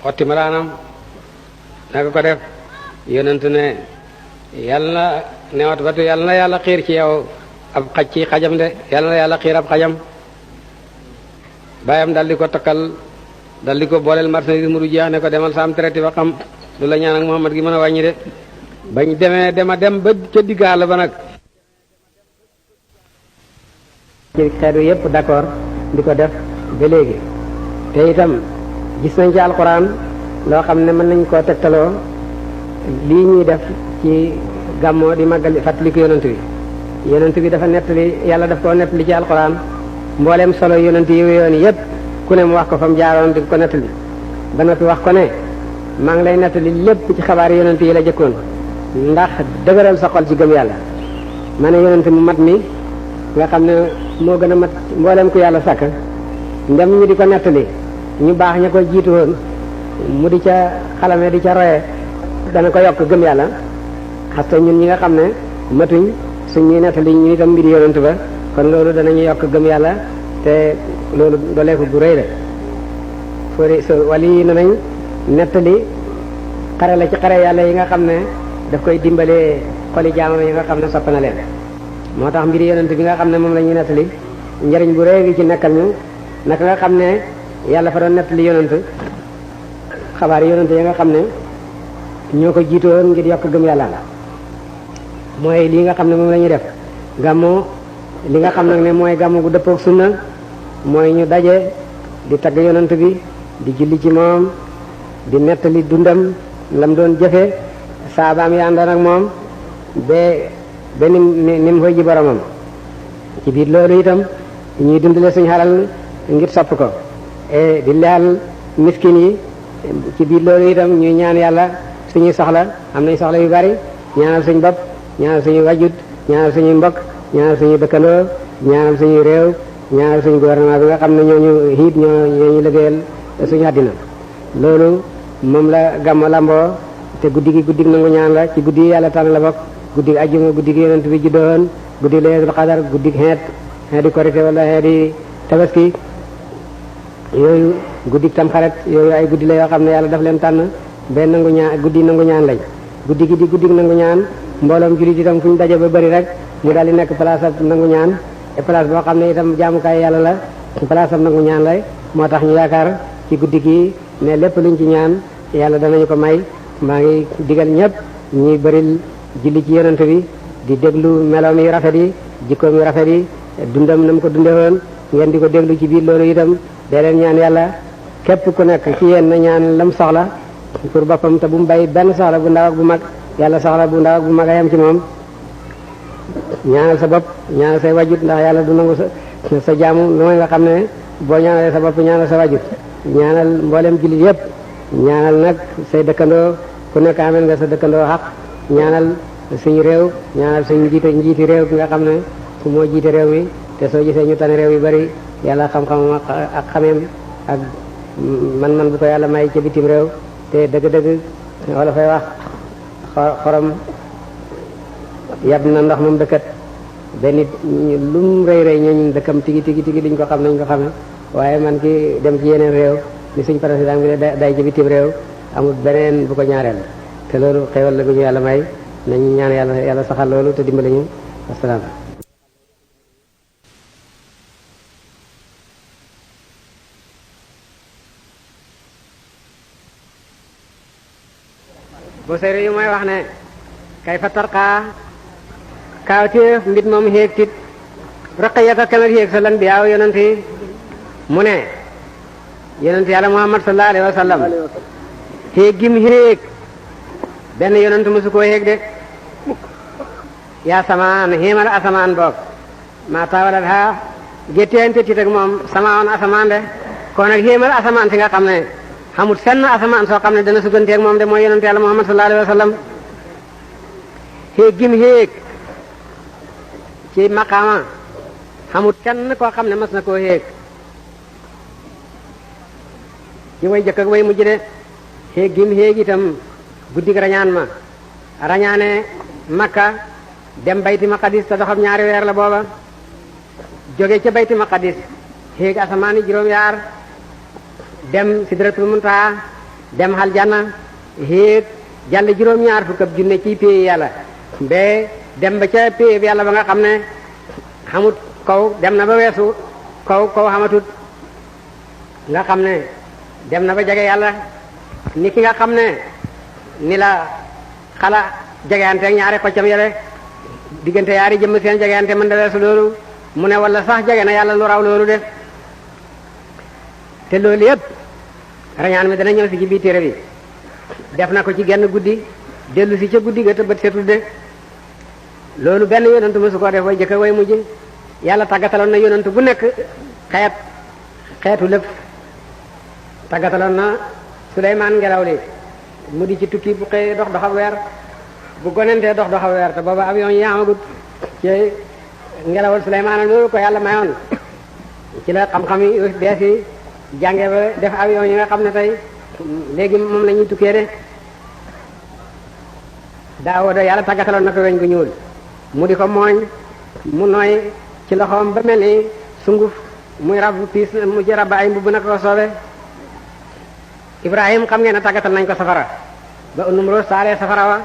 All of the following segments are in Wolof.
xotti malaanam naka ko def yonent ne yàlla ne Utbatu yàlla na yàlla xiir ci yow ab xaj ci xajam de yàlla na yàlla xiir ab xajam bàyyam dal di ko takkal dal di ko booleel marchandise mu du jeex ne ko demal saam traité ba xam lu la ñaan ak Muhammad gi mën a wàññi de bañ demee dem ba ca diggaal ba nag ci xeetu yépp d'accord di ko def ba léegi te itam gis nañ ci alxuraan loo xam ne mën nañ koo tegtaloo lii ñuy def ci gàmmoo di màggal fàttaliku yonent bi dafa nettali yàlla daf koo nettali ci alxuraan mbooleem solo yonent yi yoon yépp ku ne mu wax ko fa mu jaaroon di ko nettali ba noppi wax ko ne maa ngi lay nettali lépp ci xabaar yonent yi la jëkkoon ndax dëgëral sa xol ci gëm yàlla ma ne yonent mu mat mi nga xam ne moo gën a mat mbooleem ku yàlla sàkk ndem ñu di ko nettali ñu baax ña ko jiitu woon mu di ca xalame di ca roye dana ko yokk gëm yàlla xasta ñun ñi nga xam ne matuñ suñ ñuy nettali ñu itam mbiri yonent ba kon loolu danañu yokk gëm yàlla te loolu doleeku gu rëy la fori so wali yi ne nañ nettali xare la ci xare yàlla yi nga xam ne daf koy dimbalee xoli jaamam yi nga xam ne sopp na leen moo tax mbiri yonent bi nga xam ne moom la ñuy nettali njëriñ bu rëy gi ci nekkal ñu naka nga xam ne yàlla fa doon nettali yonent xabaar yonent yi nga xam ne ñoo ko jiitoon ngir yokk gëm yàlla mooy lii nga xam ne moom la ñuy def gàmmu li nga xam nag ne mooy gàmmu gu dëppook sunna mooy ñu daje di tagg yonent bi di julli ci moom di nettali dundam lam doon jëfe saabaam yi àndoon ak moom ba ni mu koy ji boromam ci biir loolu itam ñuy dundale suñu xalal ngir sopp ko di leyal miskin yi ci biir loolu itam ñuy ñaan yàlla suñuy soxla am nañ soxla yu bari ñaanal suñu bopp ñaanal suñuy wajut ñaanal suñuy mbokk ñaanal suñuy dëkkandoo ñaanal suñuy réew ñaanal suñu gouvernement bi nga xam ne ñooñu xiit ñooñu liggéeyal suñu àddina loolu moom la gàmmo lamboo te guddi gi guddi nangu ñaan la ci guddi yi yàlla tànn la bokk guddi gi ajjuma guddi gi yonent bi juddoon guddi laylatul qadar guddi xeet di korité wala xeet di tabaski yooyu guddi tamxarit yooyu ay guddi la yoo xam ne yàlla daf leen tànn benn nangu ñaan guddi nangu ñaan lañ guddi gi di guddi nangu ñaan mbooloom jullit itam fu ñu daje ba bëri rek mu daal di nekk place ab nangu ñaan et place boo xam ne itam jaamukaay yàlla la place ab nangu ñaan lay moo tax ñu yaakaar ci guddi gi ne lépp luñ ci ñaan yàlla danañu ko may maa ngi digal ñëpp ñuy bëril julli ci yonent bi di déglu meloom yi rafet yi jikkoom yi rafet yi dundam na mu ko dunde woon ngeen di ko déglu ci biir loolu itam dee leen ñaan yàlla képp ku nekk ci yéen na ñaan lam soxla pour boppam te bu mu bay benn soxla bu ndaw ak bu mag yàlla soxla bu ndaw ak bu mag a yem ci moom ñaanal sa bopp ñaanal say wajut ndax yàlla du nangu sa jaamu lu may nga xam ne boo ñaanalee sa bopp ñaanal sa wajut ñaanal mboolem jullit yépp ñaanal nag say dëkkandoo ku nekk amel nga sa dëkkandoo xaq ñaanal suñu réew ñaanal suñu njiiti réew bi nga xam ne moo jiite réew mi te soo gisee ñu tane réew yu bari yàlla xam-xamam ak xameem ak man bu ko yàlla may ca bitim réew te dëgg-dëgg wala fay wax xorom yab na ndox moom dëkkat benn nit lum rëy ñooñu dëkkam tigi liñ ko xam nañ ko xame waaye man ki dem ci yeneen réew ni suñ président bi day ci bitim réew amul beneen bu ko ñaareel te loolu xewal la gu ñu yàlla may nañu ñaan yàlla saxal loolu te dimbali ñu asalaam. bu seri yu mooy wax ne kay fa tarqaa kaawteef mbit moom xéeg tit raqiyata kemet xéeg sa lan bi yaaw yonent yi mu ne yonent yàlla Muhammad sallallahu alayhi wa sallam xéeg gim xéeg benn yonent mësu koo xéeg de yaa samaan xéemal asamaan boog maa taawalat ha gétteente tit ak moom samaan asamaan de kon nag xéemal asamaan si nga xam ne xamut fenn asamaan soo xam ne dana sukkanteeg moom de mooy yonent yàlla Muhammad sallallahu alayhi wa sallam xéeg gim xéeg ci maqaama xamut kenn koo xam ne mas na koo xéeg ci way jëkk ak way mujj de xéeg gim xéeg itam guddig rañaan ma rañaane Makka dem bayti maqadis te doxam ñaari weer la booba jóge ca bayti maqadis xéeg asamaani juróom yaar dem sidratul muntaha dem aljanna héeg jàll juróom-ñaar fukk ab junne ci pay yàlla ba dem ba ca pay yàlla ba nga xam ne xamut kaw dem na ba weesu kaw xamatut nga xam ne dem na ba jege yàlla ni ki nga xam ne ni la xala jegeyante ak ñaari xoccam yele diggante yaari jëmm seen jegeyante mën da weesu loolu mu ne wala sax jege na yàlla lu raw loolu de te loolu yépp rañaan mi dana ñëw si ci biir téere bi def na ko ci genn guddi dellu si ca guddi ga te bët setul de loolu benn yonantu mësu koo def way jëkk way mujj yàlla tàggataloon na yonantu bu nekk xeetu lépp tàggataloon na Suleymaan ngelaw li mu di ci tukki bu xëy dox doxa weer bu gonentee dox doxa weer te booba avion yi amagut ci ngelawal Suleymaan loolu ko yàlla mayoon ci la xam-xam yi bees yi jànge ba def avion yi nga xam ne tey léegi moom la ñuy tukkee de Daawuda yàlla tàggataloon na ko weñ gu ñuul mu di ko mooñ mu nooy ci loxoom ba mel ni sunguf muy rab piis mu ci rab ay mbubb na ko soobe Ibrahim xam ngeen ne tàggatal nañ ko safara ba Numruus saalee safara wa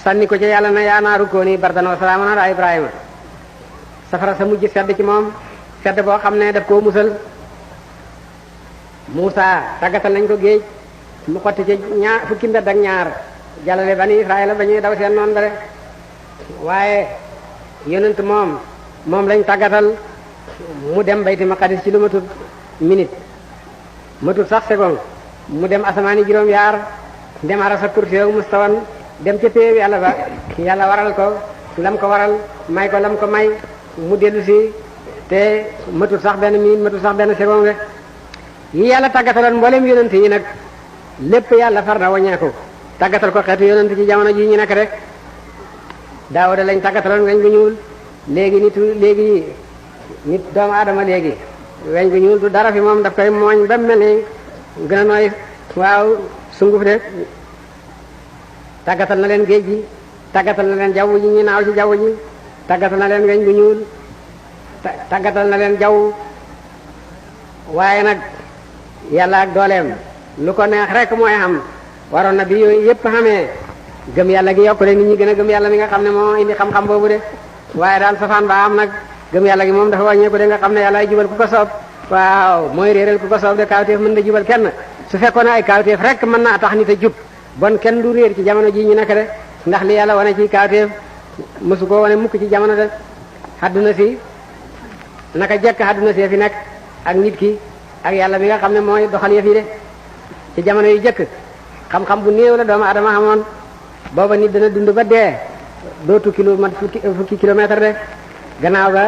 sànni ko ci yàlla na yaa naaru kuuni bardan wa salaaman ala Ibrahima safara sa mujj sedd ci moom sedd boo xam ne daf koo musal Muusa tàggatal nañ ko géej mu xotti ci fukki mbedd ak ñaar jàllale bani Israël ba ñuy daw seen noonu bare waaye yonent moom lañ tàggatal mu dem bayti maqadis ci lu matut minute matut sax seconde mu dem asamaani juróom yaar dem arasa kursi ak mustawan dem ca péew yàlla ba yàlla waral ko lam ko waral may ko lam ko may mu dellu si te matut sax benn minute matut sax benn seconde yi yàlla tàggataloon mboolem yonent yi nag lépp yàlla far na waññeeku tàggatal ko xeetu yonent ci jamono ji ñu nekk rek Daawuda lañ tàggataloon weñ gu ñuul léegi nit doomu aadama léegi weñ gu ñuul du dara fi moom daf koy mooñ ba mel ni gën a nooy waaw sunguf de tàggatal na leen géej gi tàggatal na leen jaww ji ñu naaw ci jaww ji tàggatal na leen weñ gu ñuul tàggatal na leen jaww waaye nag yàlla ak dooleem lu ko neex rek mooy xam waroon na bi yooyu yépp xamee gëm yàlla gi yokku de nit ñi gën a gëm yàlla mi nga xam ne moo indi xam-xam boobu de waaye daal safaan ba am nag gëm yàlla gi moom dafa wàññeeku de nga xam ne yàlla ay jubal ku ko soob waaw mooy réeral ku ko soob de kaawteef mën na jubal kenn su fekkoon ay kaawteef rek mën naa tax nit a jub bon kenn du réer ci jamono ji ñu nekk de ndax li yàlla wane ci kaawteef mësu koo wane mukk ci jamono de àdduna si naka jekk àdduna si fi nekk ak nit ki ak yàlla mi nga xam ne mooy doxal yëf yi de ci jamono yu jëkk xam-xam bu néew la doomu adama xamoon booba nit dana dund ba dee doo tukki lu mat fukki kilomètre de gannaaw ga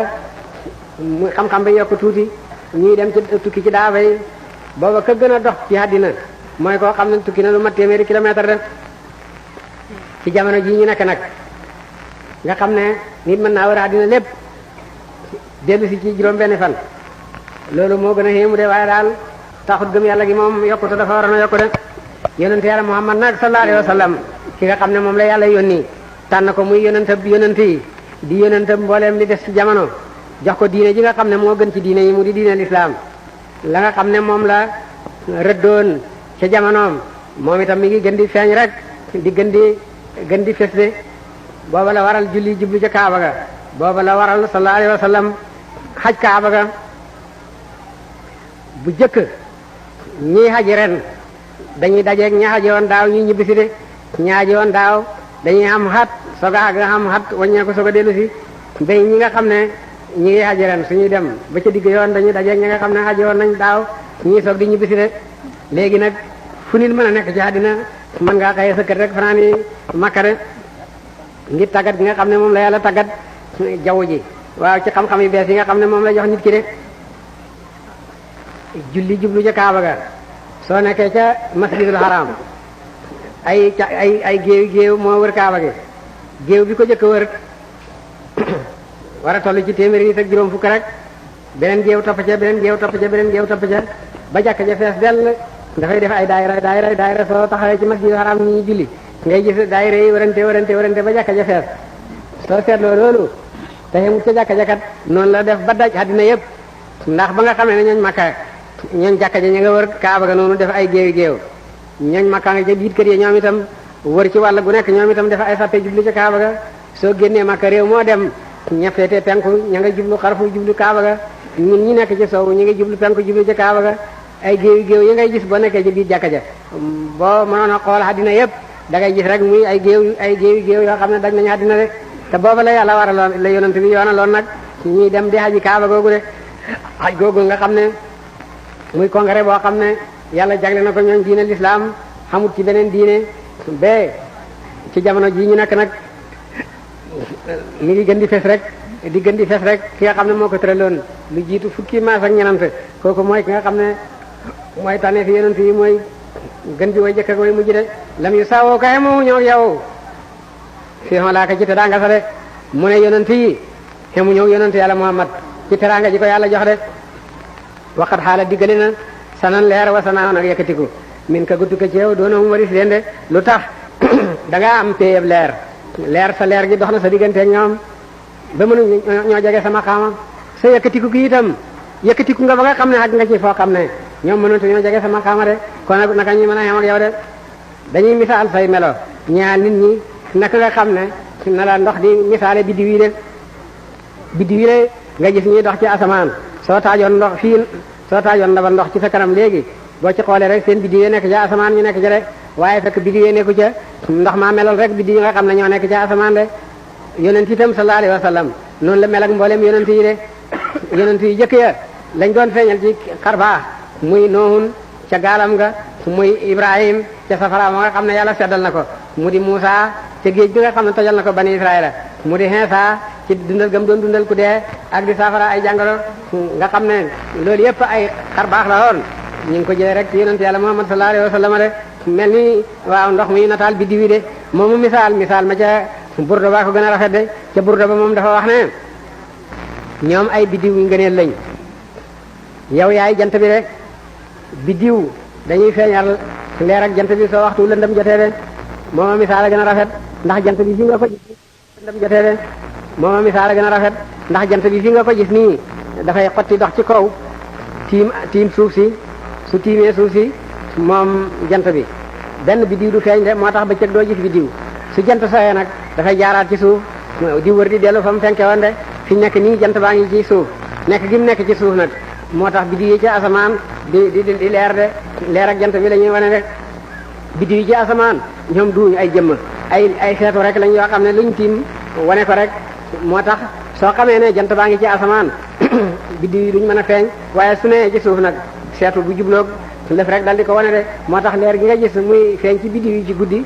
mu xam-xam bi yokk tuuti ñuy dem ci tukki ci daaba yi booba ka gën a dox ci àddina mooy koo xam ne tukki na lu mat téeméeri kilomètre de ci jamono ji ñu nekk nag nga xam ne nit mën naa war a àddina lépp dellu si ci juróom benn fan loolu moo gën a xéemu de waaye daal taxut gëm yàlla gi moom yokkute dafa waroon a yokku de yonent yàlla Muhammad nag sallallahu alayhi wa sallam ki nga xam ne moom la yàlla yónni tànn ko muy yonent yi di yonent mbooleem li des ci jamono jox ko diine ji nga xam ne moo gën ci diine yi mu di diine lislaam la nga xam ne moom la rëddoon ca jamonoom moom itam mi ngi gën di feeñ rek di gën di fes de booba la waral julli jublu ca Kaaba ga booba la waral sallallahu alayhi wa sallam xaj Kaaba ga bu jëkk ñii xaji ren dañuy dajeeg ña xaji woon daaw ñuy ñibbisi de ña xaji woon daaw dañuy am xat soga ak am xat waññeeku soga dellu si bay ñi nga xam ne ñi ngi xaji ren suñuy dem ba ca digg yoon dañuy dajeeg ñi nga xam ne xaji woon nañ daaw ñii soog di ñibbisi de léegi nag fu nit mën a nekk ci àddina mën ngaa xëye sa kër rek fanaan yi Makka de ngir tàggat gi nga xam ne moom la yàlla tàggat jaww ji waaw ci xam-xam yu bees yi nga xam ne moom la jox nit ki de julli jublu ca Kaaba ga soo nekkee ca masjidul haram ay géew moo wër Kaaba gi géew bi ko jëkk wër war a toll ci téeméeri nit ak juróom fukk rek beneen géew topp ca beneen géew topp ca beneen géew topp ca ba jàkk ja fees dell dafay def ay daayira soo taxawee ci masjidul haram ñi julli ngay gis daayira yi warante ba jàkk ja fees soo seetloo loolu te mu ca jàkk ja kat noonu la def ba daj àddina yépp ndax ba nga xamee ne ñooñ Makka ñooñ jàkka ja ñu nga wër Kaaba ga noonu def ay géew ñooñ Makka nga ca biir kër yi ñoom itam wër ci wàll gu nekk ñoom itam dafa ay sàppe jublu ca Kaaba ga soo génnee Makka réew moo dem ña féete penku ña nga jublu xarfu jublu Kaaba ga ñun ñi nekk ci sowu ñi nga jublu penku jublu ca Kaaba ga ay géew yi ngay gis boo nekkee ci biir jàkka ja boo mënoon a xool àddina yépp da ngay gis rek muy ay géew yoo xam ne daj nañu àddina de te booba la yàlla waraloon la yonent bi yoonaloon nag ñuy dem di xaji Kaaba googu de xaj googu nga xam ne muy congrès boo xam ne yàlla jagle na ko ñooñ diine l'islam xamut ci beneen diine ba ci jamono ji ñu nekk nag mi ngi gën di fes rek ki nga xam ne moo ko tëraloon lu jiitu fukki maas ak ñenant kooku mooy ki nga xam ne mooy tànnee fi yonent yi mooy gën di way jëkk ak way mujj de lam yu saawoo kaye moomu ñëw yow fii xolaa ka ci teraanga sa de mu ne yonent yi xemu ñëw yonent yàlla Muhammad ci teraanga ji ko yàlla jox de waxat xaala diggale na sanan leer wa sanaaw nag yëkkatiku min ka guttu ko ci yow doona mu waris leen de lu tax da ngaa am péyeb leer sa leer gi dox na sa diggante ak ñoom ba mënu ñoo jege sama xaama sa yëkkatiku gi itam yëkkatiku nga ba nga xam ne ak nga ci foo xam ne ñoom mënatu ñoo jege sama xaama de kon nag naka ñu mën a xem ak yow de dañuy misaal say melo ñaal nit ñi naka nga xam ne na la ndox di misaale biddiw yi de biddiw yi de nga gis ñuy dox ci asamaan soo taajoon ndaba ndox ci sa kanam léegi boo ci xoolee rek seen biddiw yi nekk ca asamaan ñu nekk ca de waaye fekk biddiw yi nekku ca ndox maa melal rek biddiw yi nga xam ne ñoo nekk ca asamaan de yonent itam sallallahu alayhi wa sallam noonu la mel ak mboolem yonent yi de yonent yi jëkk ya lañ doon feeñal ci xarbaax muy Noohun ca gaalam ga muy Ibrahim ca safara moo nga xam ne yàlla seddal na ko mu di Muusa ca géej gi nga xam ne tojal na ko bani Israëla mu di Iisaa ci dundal gam doon dundal ku dee ak di safara ay jàngoro nga xam ne loolu yëpp ay xarbaax la woon ñu ngi ko jëlee rek ci yonent yàlla Muhammad sallallahu alayhi wa sallam de mel ni waaw ndox mi nataal biddiw yi de moomu misaal ma ca burda baa ko gën a rafet de ca burda ba moom dafa wax ne ñoom ay biddiw yu ngëneel lañ yow yaay jant bi de biddiw dañuy feeñal leer ak jant bi soo waxtu lëndëm jotee de mooma misaal a gën a rafet ndax jant bi fi nga ko gis lëndëm jotee de mooma misaal a gën a rafet ndax jant bi fi nga ko gis nii dafay xotti dox ci kaw tiim suuf si su tiimee suuf si moom jant bi benn biddiw du feeñ de moo tax bëccëg doo gis biddiw su jant soxee nag dafay jaaraat ci suuf di wër di dellu fa mu fenke woon de fi nekk nii jant baa ngi ci suuf nekk gi mu nekk ci suuf nag moo tax biddiw yi ci asamaan di leer de leer ak jant bi la ñuy wane rek biddiw yi ci asamaan ñoom duuñu ay jëmm ay seetu rek lañ yoo xam ne luñ tiim wane ko rek moo tax soo xamee ne jant baa ngi ci asamaan biddiw yi duñ mën a feeñ waaye su nee ci suuf nag seetu bu jubloog lëf rek dal di ko wane de moo tax leer gi nga gis muy feeñ ci biddiw yi ci guddi